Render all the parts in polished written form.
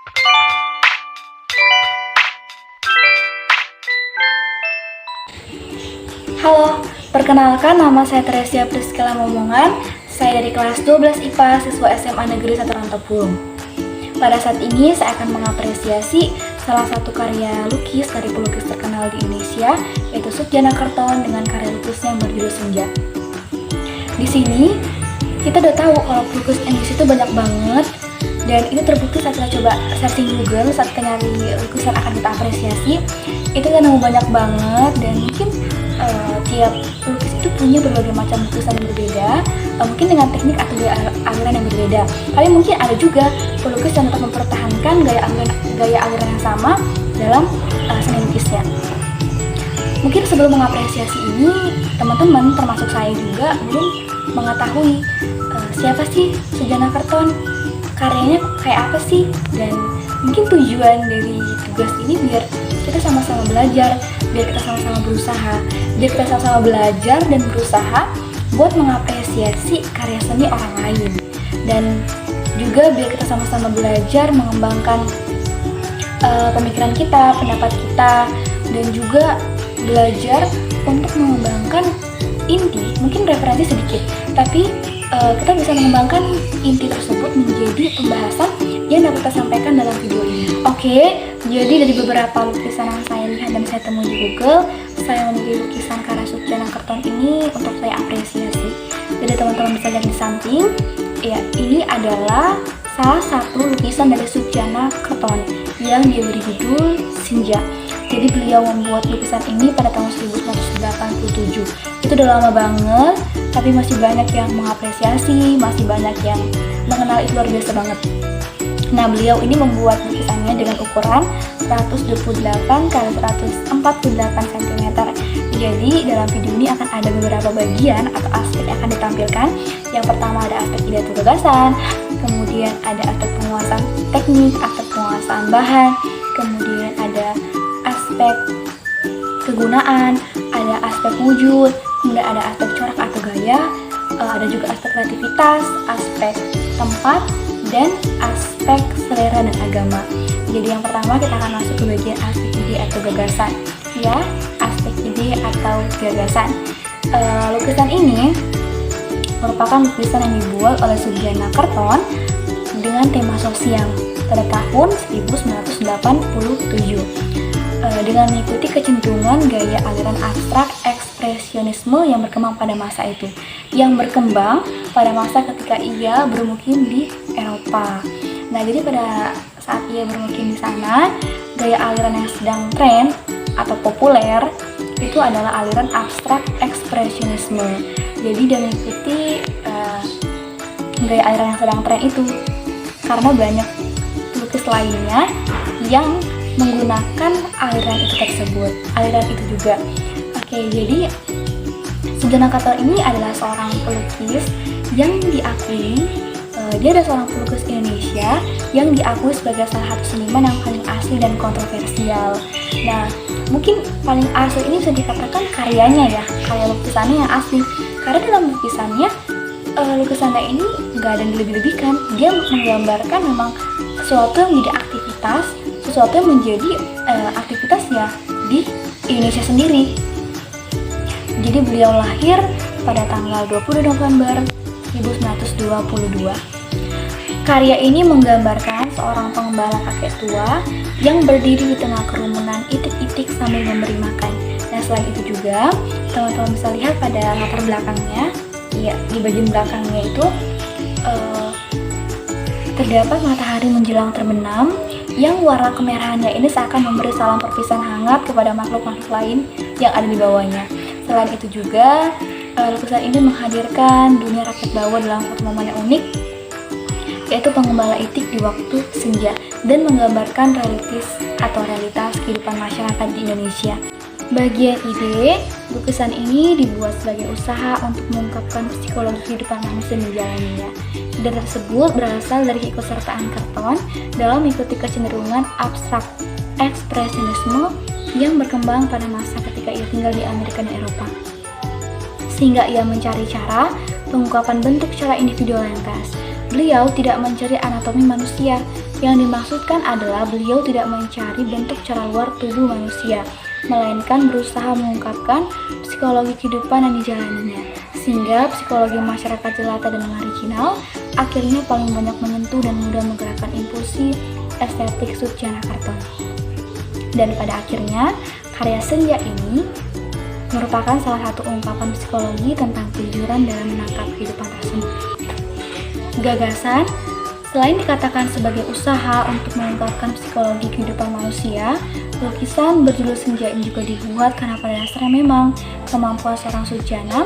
Halo, perkenalkan nama saya Teresia Priskela Momongan. Saya dari kelas 12 IPA siswa SMA Negeri 1 Rantopulung. Pada saat ini saya akan mengapresiasi salah satu karya lukis dari pelukis terkenal di Indonesia, yaitu Sutjana Kerton dengan karya lukisnya yang berjudul Senja. Di sini kita udah tahu kalau pelukis Indonesia itu banyak banget, dan itu terbukti saat kita coba searching Google, saat kita nyari lukisan akan kita apresiasi, itu kita nemu banyak banget. Dan mungkin tiap pelukis itu punya berbagai macam lukisan yang berbeda, mungkin dengan teknik atau aliran yang berbeda. Tapi mungkin ada juga pelukis yang tetap mempertahankan gaya aliran yang sama dalam seni lukisnya. Mungkin sebelum mengapresiasi ini, teman-teman termasuk saya juga belum mengetahui siapa sih Sutjana Kerton, karyanya kayak apa sih, dan mungkin tujuan dari tugas ini biar kita sama-sama belajar, biar kita sama-sama berusaha, biar kita sama-sama belajar dan berusaha buat mengapresiasi karya seni orang lain, dan juga biar kita sama-sama belajar mengembangkan pemikiran kita, pendapat kita, dan juga belajar untuk mengembangkan inti, mungkin referensi sedikit, tapi kita bisa mengembangkan inti tersebut menjadi pembahasan yang dapat kita sampaikan dalam video ini. Oke, jadi dari beberapa lukisan yang saya lihat dan saya temui di Google, saya memilih lukisan karya Sutjana Kerton ini untuk saya apresiasi. Jadi teman-teman bisa lihat di samping, ya, ini adalah salah satu lukisan dari Sutjana Kerton yang diberi judul Senja. Jadi beliau membuat lukisan ini pada tahun 1987. Itu udah lama banget, tapi masih banyak yang mengapresiasi, masih banyak yang mengenal, itu luar biasa banget. Nah, beliau ini membuat lukisannya dengan ukuran 128 x 148 cm. Jadi dalam video ini akan ada beberapa bagian atau aspek yang akan ditampilkan. Yang pertama ada aspek ide atau gagasan, kemudian ada aspek penguasaan teknik, aspek penguasaan bahan, kemudian ada aspek kegunaan, ada aspek wujud, kemudian ada aspek corak atau gaya, ada juga aspek kreativitas, aspek tempat, dan aspek selera dan agama. Jadi yang pertama kita akan masuk ke bagian aspek ide atau gagasan, ya, aspek ide atau gagasan. Lukisan ini merupakan lukisan yang dibuat oleh Sutjana Kerton dengan tema sosial pada tahun 1987. Dengan mengikuti kecenderungan gaya aliran abstrak ekspresionisme yang berkembang pada masa itu, yang berkembang pada masa ketika ia bermukim di Eropa. Nah, jadi pada saat ia bermukim di sana, gaya aliran yang sedang tren atau populer itu adalah aliran abstrak ekspresionisme. Jadi dia mengikuti gaya aliran yang sedang tren itu karena banyak pelukis lainnya yang menggunakan aliran itu juga. Oke, jadi Sutjana Kerton ini adalah seorang pelukis yang diakui, dia adalah seorang pelukis Indonesia yang diakui sebagai salah satu seniman yang paling asli dan kontroversial. Nah, mungkin paling asli ini bisa dikatakan karyanya, ya, karya lukisannya yang asli. Karena dalam lukisannya ini nggak ada yang dilebih-lebihkan. Dia menggambarkan memang sesuatu yang menjadi aktivitas, sesuatu yang menjadi aktivitas ya di Indonesia sendiri. Jadi beliau lahir pada tanggal 20 November 1922. Karya ini menggambarkan seorang pengembala kakek tua yang berdiri di tengah kerumunan itik-itik sambil memberi makan. Nah, selain itu juga teman-teman bisa lihat pada latar belakangnya, ya, di bagian belakangnya itu terdapat matahari menjelang terbenam yang warna kemerahannya ini seakan memberi salam perpisahan hangat kepada makhluk-makhluk lain yang ada di bawahnya. Selain itu juga, lukisan ini menghadirkan dunia rakyat bawah dalam satu momen yang unik, yaitu pengembala itik di waktu senja, dan menggambarkan realitas kehidupan masyarakat di Indonesia. Bagian ide, lukisan ini dibuat sebagai usaha untuk mengungkapkan psikologi kehidupan manusia yang dijalaninya. Ide tersebut berasal dari keikutsertaan Kerton dalam mengikuti kecenderungan abstrak ekspresionisme yang berkembang pada masa ketika ia tinggal di Amerika dan Eropa. Sehingga ia mencari cara pengungkapan bentuk secara individualitas. Beliau tidak mencari anatomi manusia. Yang dimaksudkan adalah beliau tidak mencari bentuk cara luar tubuh manusia, melainkan berusaha mengungkapkan psikologi kehidupan yang dijalaninya. Sehingga psikologi masyarakat jelata dan marginal akhirnya paling banyak menyentuh dan mudah menggerakkan impulsi estetik Sutyana Karton. Dan pada akhirnya, karya Senja ini merupakan salah satu ungkapan psikologi tentang kejujuran dalam menangkap kehidupan tersebut. Gagasan, selain dikatakan sebagai usaha untuk mengungkapkan psikologi kehidupan manusia, lukisan berjudul Senja ini juga dibuat karena pada dasarnya memang kemampuan seorang Sutyana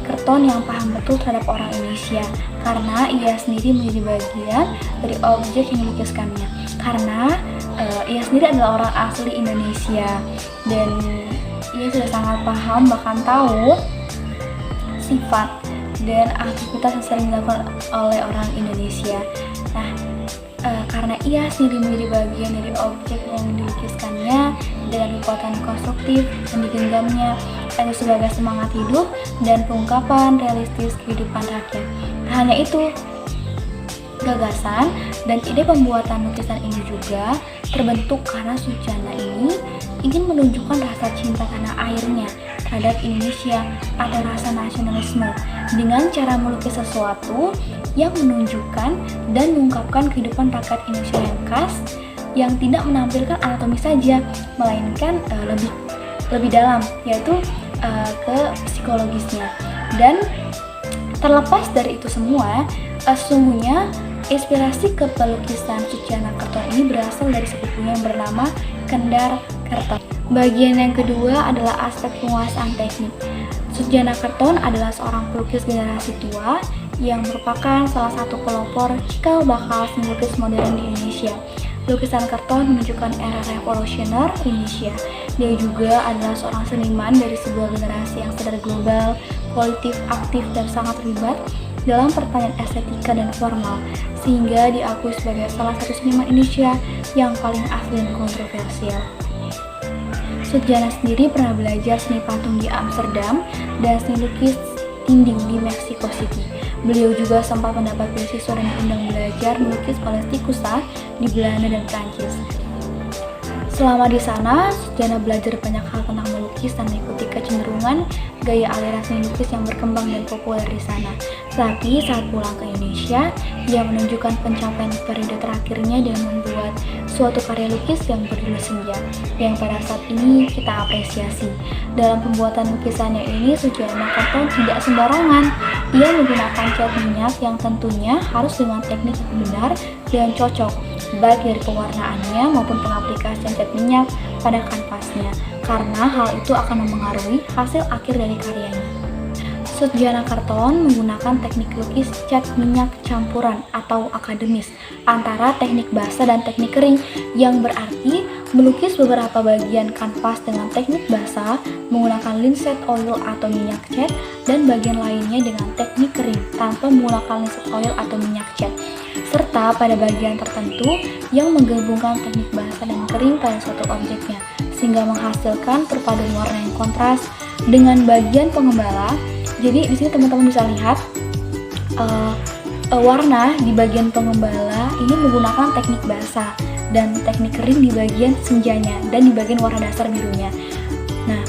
Karton yang paham betul terhadap orang Indonesia, karena ia sendiri menjadi bagian dari objek yang dilukiskannya. Karena ia sendiri adalah orang asli Indonesia dan ia sudah sangat paham bahkan tahu sifat dan aktivitas yang sering dilakukan oleh orang Indonesia. Nah, karena ia sendiri menjadi bagian dari objek yang dilukiskannya dengan kekuatan konstruktif dan digenggamnya, itu sebagai semangat hidup dan pengungkapan realistis kehidupan rakyat. Tak hanya itu, gagasan dan ide pembuatan lukisan ini juga terbentuk karena Sutyana ini ingin menunjukkan rasa cinta tanah airnya terhadap Indonesia atau rasa nasionalisme dengan cara melukis sesuatu yang menunjukkan dan mengungkapkan kehidupan rakyat Indonesia yang khas, yang tidak menampilkan anatomi saja, melainkan lebih dalam, yaitu ke psikologisnya. Dan terlepas dari itu semua, sesungguhnya inspirasi ke pelukisan Sutyana Karton ini berasal dari sepupunya yang bernama Kendar Karton. Bagian yang kedua adalah aspek penguasaan teknik. Sutyana Karton adalah seorang pelukis generasi tua yang merupakan salah satu pelopor cikal bakal seni lukis modern di Indonesia. Lukisan Karton menunjukkan era revolusioner Indonesia. Dia juga adalah seorang seniman dari sebuah generasi yang sadar global, politik, aktif, dan sangat terlibat dalam pertanyaan estetika dan formal, sehingga diakui sebagai salah satu seniman Indonesia yang paling asli dan kontroversial. Sutyana sendiri pernah belajar seni patung di Amsterdam dan seni lukis dinding di Mexico City. Beliau juga sempat mendapat beasiswa dan diundang belajar melukis oleh Stikusa di Belanda dan Prancis. Selama di sana, Sutyana belajar banyak hal tentang melukis dan mengikuti kecenderungan gaya aliran seni lukis yang berkembang dan populer di sana. Tapi saat pulang ke Indonesia, ia menunjukkan pencapaian periode terakhirnya dengan membuat suatu karya lukis yang berjudul Senja, yang pada saat ini kita apresiasi. Dalam pembuatan lukisannya ini, Sutyana Karton tidak sembarangan. Ia menggunakan cat minyak yang tentunya harus dengan teknik yang benar dan cocok, baik dari pewarnaannya maupun pengaplikasian cat minyak pada kanvasnya, karena hal itu akan mempengaruhi hasil akhir dari karyanya. Sutyana Karton menggunakan teknik lukis cat minyak campuran atau akademis antara teknik basah dan teknik kering, yang berarti melukis beberapa bagian kanvas dengan teknik basah menggunakan linseed oil atau minyak cat dan bagian lainnya dengan teknik kering tanpa menggunakan linseed oil atau minyak cat, serta pada bagian tertentu yang menggabungkan teknik basah dan kering pada suatu objeknya, sehingga menghasilkan perpaduan warna yang kontras dengan bagian pengembala. Jadi di sini teman-teman bisa lihat warna di bagian pengembala ini menggunakan teknik basah dan teknik kering di bagian senjanya dan di bagian warna dasar birunya. Nah,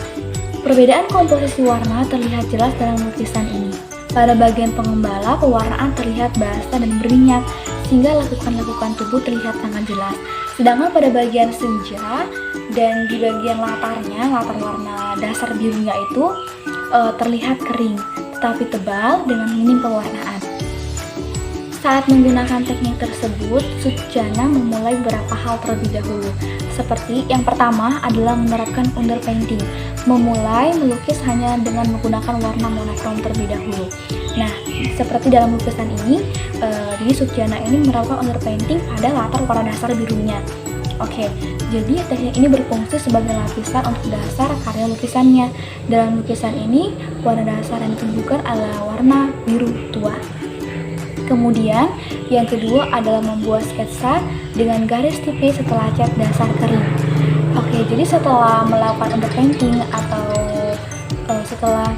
perbedaan komposisi warna terlihat jelas dalam lukisan ini. Pada bagian pengembala, pewarnaan terlihat basah dan berminyak, sehingga lakukan tubuh terlihat sangat jelas. Sedangkan pada bagian senja dan di bagian latarnya, latar warna dasar birunya itu terlihat kering, tetapi tebal dengan minim pewarnaan. Saat menggunakan teknik tersebut, Sutyana memulai beberapa hal terlebih dahulu. Seperti yang pertama adalah menerapkan underpainting, memulai melukis hanya dengan menggunakan warna monokrom terlebih dahulu. Nah, seperti dalam lukisan ini, jadi Sutyana ini menerapkan underpainting pada latar warna dasar birunya. Oke, jadi teknik ini berfungsi sebagai lapisan untuk dasar karya lukisannya. Dalam lukisan ini, warna dasar yang ditunjukkan adalah warna biru tua. Kemudian, yang kedua adalah membuat sketsa dengan garis tipis setelah cat dasar kering. Oke, jadi setelah melakukan underpainting atau setelah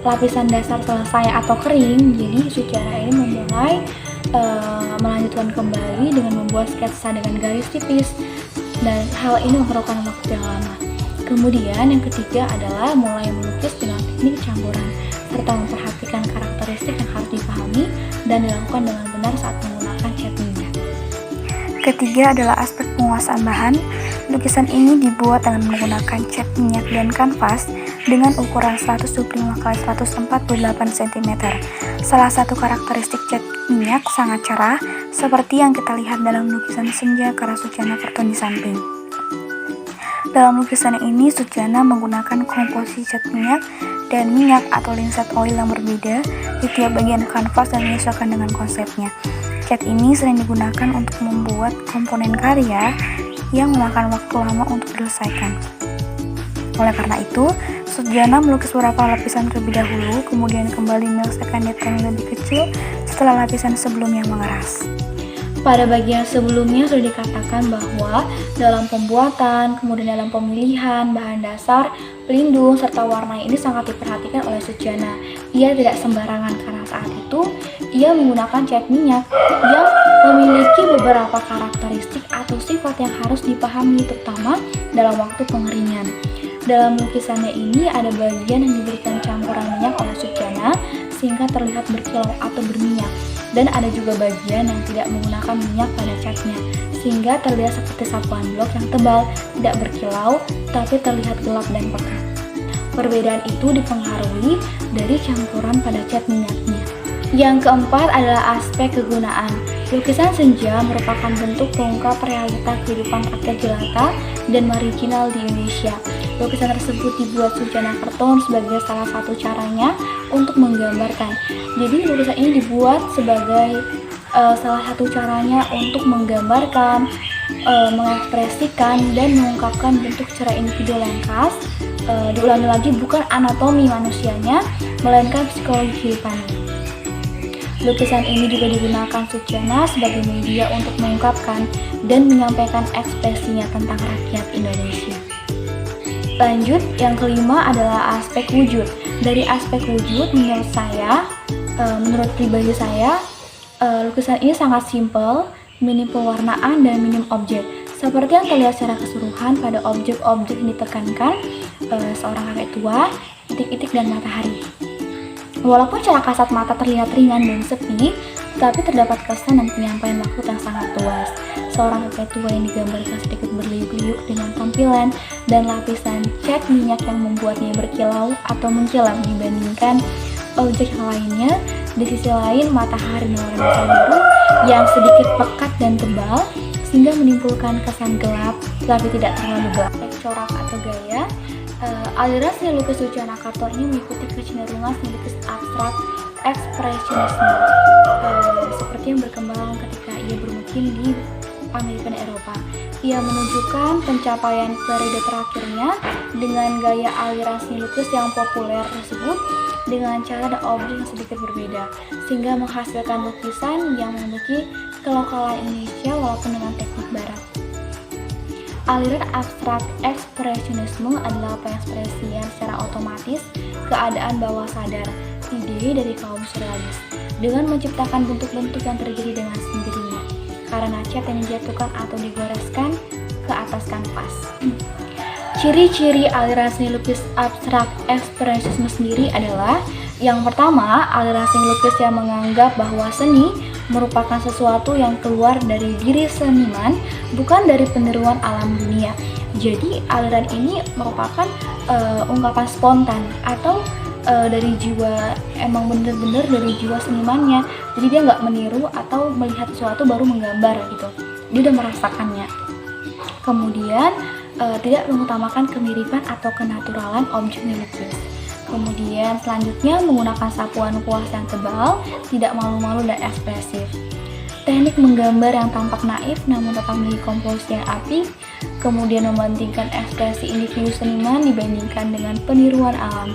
lapisan dasar selesai atau kering, jadi Sutyana ini memulai melanjutkan kembali dengan membuat sketsa dengan garis tipis, dan hal ini memerlukan waktu yang lama. Kemudian yang ketiga adalah mulai melukis dengan teknik campuran, serta memperhatikan karakteristik yang harus dipahami dan dilakukan dengan benar saat menggunakan cat minyak. Ketiga adalah aspek penguasaan bahan. Lukisan ini dibuat dengan menggunakan cat minyak dan kanvas dengan ukuran 125x148 cm. Salah satu karakteristik cat minyak sangat cerah, seperti yang kita lihat dalam lukisan senja karya Suciana Kerton di samping. Dalam lukisan ini, Suciana menggunakan komposisi cat minyak dan minyak atau linseed oil yang berbeda di tiap bagian kanvas dan menyesuaikan dengan konsepnya. Cat ini sering digunakan untuk membuat komponen karya yang memakan waktu lama untuk diselesaikan. Oleh karena itu, Suciana melukis beberapa lapisan terlebih dahulu, kemudian kembali menyelesaikan detail yang lebih kecil setelah lapisan sebelumnya mengeras. Pada bagian sebelumnya sudah dikatakan bahwa dalam pembuatan, kemudian dalam pemilihan bahan dasar, pelindung, serta warna ini sangat diperhatikan oleh Suciana. Ia tidak sembarangan karena saat itu ia menggunakan cat minyak yang memiliki beberapa karakteristik atau sifat yang harus dipahami, terutama dalam waktu pengeringan. Dalam lukisannya ini ada bagian yang diberikan campuran minyak oleh Suciana sehingga terlihat berkilau atau berminyak, dan ada juga bagian yang tidak menggunakan minyak pada catnya sehingga terlihat seperti sapuan blok yang tebal, tidak berkilau tapi terlihat gelap dan pekat. Perbedaan itu dipengaruhi dari campuran pada cat minyaknya. Yang keempat adalah aspek kegunaan. Lukisan senja merupakan bentuk pengungkap realita kehidupan rakyat jelata dan marginal di Indonesia. Lukisan tersebut dibuat Suciana Kerton sebagai salah satu caranya untuk menggambarkan. Jadi lukisan ini dibuat sebagai salah satu caranya untuk menggambarkan, mengekspresikan, dan mengungkapkan bentuk secara individu yang khas. Diulangi lagi, bukan anatomi manusianya, melainkan psikologi kehidupannya. Lukisan ini juga digunakan Suciana sebagai media untuk mengungkapkan dan menyampaikan ekspresinya tentang rakyat Indonesia. Lanjut, yang kelima adalah aspek wujud. Dari aspek wujud, menurut pribadi saya, lukisan ini sangat simpel, minim pewarnaan dan minim objek. Seperti yang terlihat secara keseluruhan pada objek-objek yang ditekankan, seorang kakek tua, itik-itik, dan matahari. Walaupun secara kasat mata terlihat ringan dan sepi, tapi terdapat kesan dan penyampaian maksud yang sangat luas. Seorang kakek tua yang digambarkan sedikit berliuk-liuk dengan tampilan dan lapisan cat minyak yang membuatnya berkilau atau mengkilap dibandingkan objek yang lainnya. Di sisi lain, matahari menawarkan biru yang sedikit pekat dan tebal, sehingga menimbulkan kesan gelap tapi tidak terlalu gelap. Corak atau gaya, aliran seni lukis Suciana Kerton ini mengikuti kecenderungan seni lukis abstrak ekspresionisme, seperti yang berkembang ketika ia bermukim di Amerika dan Eropa. Ia menunjukkan pencapaian periode terakhirnya dengan gaya aliran seni lukis yang populer tersebut dengan cara dan objek yang sedikit berbeda, sehingga menghasilkan lukisan yang memiliki kelokalan Indonesia walaupun dengan teknik barat. Aliran abstrak ekspresionisme adalah pengekspresian secara otomatis keadaan bawah sadar, ide dari kaum surrealis, dengan menciptakan bentuk-bentuk yang terjadi dengan sendirinya karena cat yang dijatuhkan atau digoreskan ke atas kanvas. Ciri-ciri aliran seni lukis abstrak ekspresionisme sendiri adalah: yang pertama, aliran seni lukis yang menganggap bahwa seni merupakan sesuatu yang keluar dari diri seniman, bukan dari peniruan alam dunia. Jadi aliran ini merupakan ungkapan spontan atau dari jiwa, emang bener-bener dari jiwa senimannya. Jadi dia nggak meniru atau melihat sesuatu baru menggambar gitu, dia udah merasakannya. Kemudian tidak mengutamakan kemiripan atau kenaturalan objek dilukis. Kemudian selanjutnya menggunakan sapuan kuas yang tebal, tidak malu-malu dan ekspresif. Teknik menggambar yang tampak naif namun tetap memiliki komposisi yang apik. Kemudian membandingkan ekspresi individu seniman dibandingkan dengan peniruan alam.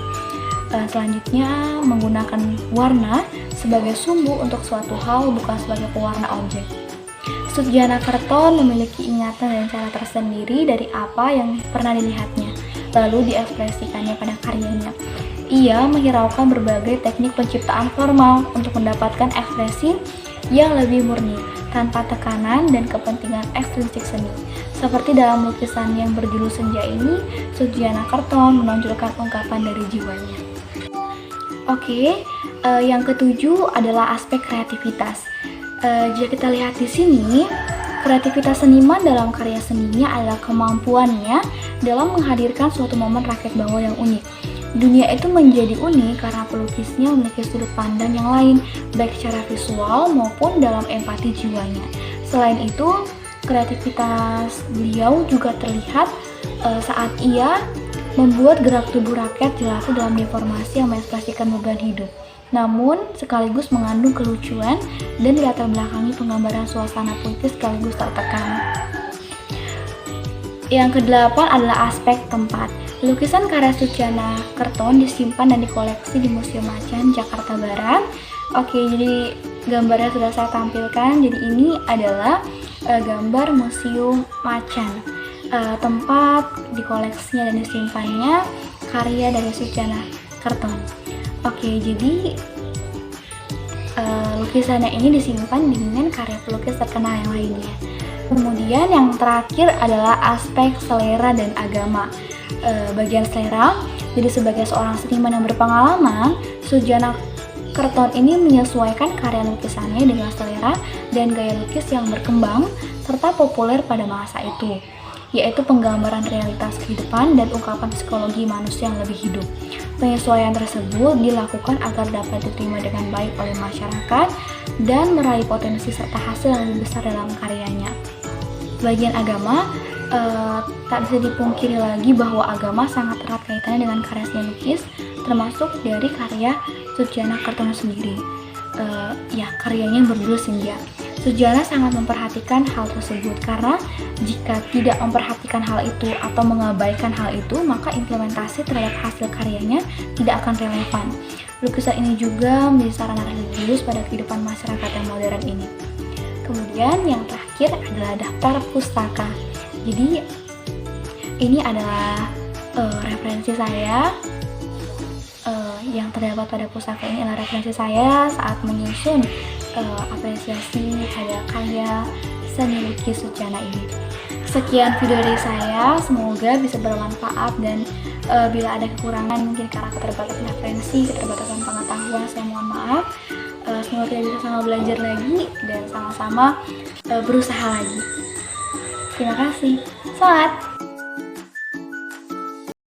Selanjutnya menggunakan warna sebagai sumbu untuk suatu hal, bukan sebagai pewarna objek. Suciana Kerton memiliki ingatan dan cara tersendiri dari apa yang pernah dilihatnya, lalu diekspresikannya pada karyanya. Ia menghiraukan berbagai teknik penciptaan formal untuk mendapatkan ekspresi yang lebih murni, tanpa tekanan dan kepentingan ekstrinsik seni. Seperti dalam lukisan yang berjudul Senja ini, Sugiana Kerton menonjolkan ungkapan dari jiwanya. Oke, yang ketujuh adalah aspek kreativitas. Jika kita lihat di sini, kreativitas seniman dalam karya seninya adalah kemampuannya dalam menghadirkan suatu momen rakyat bawah yang unik. Dunia itu menjadi unik karena pelukisnya memiliki sudut pandang yang lain, baik secara visual maupun dalam empati jiwanya. Selain itu, kreativitas beliau juga terlihat saat ia membuat gerak tubuh rakyat dilatih dalam deformasi yang mengekspresikan beban hidup, namun sekaligus mengandung kelucuan dan dilatar belakangi penggambaran suasana puitis sekaligus tertekan. Yang kedelapan adalah aspek tempat. Lukisan karya Sugiana Kerton disimpan dan dikoleksi di Museum Macan, Jakarta Barat. Oke, jadi gambarnya sudah saya tampilkan. Jadi ini adalah gambar Museum Macan, tempat dikoleksinya dan disimpannya karya dari Sugiana Kerton. Oke, jadi lukisannya ini disimpan dengan karya pelukis terkenal yang lainnya. Kemudian yang terakhir adalah aspek selera dan agama. Bagian selera, jadi sebagai seorang seniman yang berpengalaman, Sugiana Kerton ini menyesuaikan karya lukisannya dengan selera dan gaya lukis yang berkembang serta populer pada masa itu, yaitu penggambaran realitas kehidupan dan ungkapan psikologi manusia yang lebih hidup. Penyesuaian tersebut dilakukan agar dapat diterima dengan baik oleh masyarakat dan meraih potensi serta hasil yang lebih besar dalam karyanya. Bagian agama, tak bisa dipungkiri lagi bahwa agama sangat erat kaitannya dengan karya seni lukis, termasuk dari karya Sugiana Kerton sendiri. Karyanya yang berjudul Senja. Sugiana sangat memperhatikan hal tersebut karena jika tidak memperhatikan hal itu atau mengabaikan hal itu, maka implementasi terhadap hasil karyanya tidak akan relevan. Lukisan ini juga menjadi sarana religius pada kehidupan masyarakat yang modern ini. Kemudian yang terakhir adalah daftar pustaka. Jadi ini adalah referensi saya. Yang terdapat pada pustaka ini adalah referensi saya saat menyusun apresiasi pada karya seni lukis Sugiana ini. Sekian video dari saya, semoga bisa bermanfaat dan bila ada kekurangan mungkin karena keterbatasan referensi, keterbatasan pengetahuan, saya mohon maaf. Semoga kita bisa sama belajar lagi dan sama-sama berusaha lagi. Terima kasih. Selamat!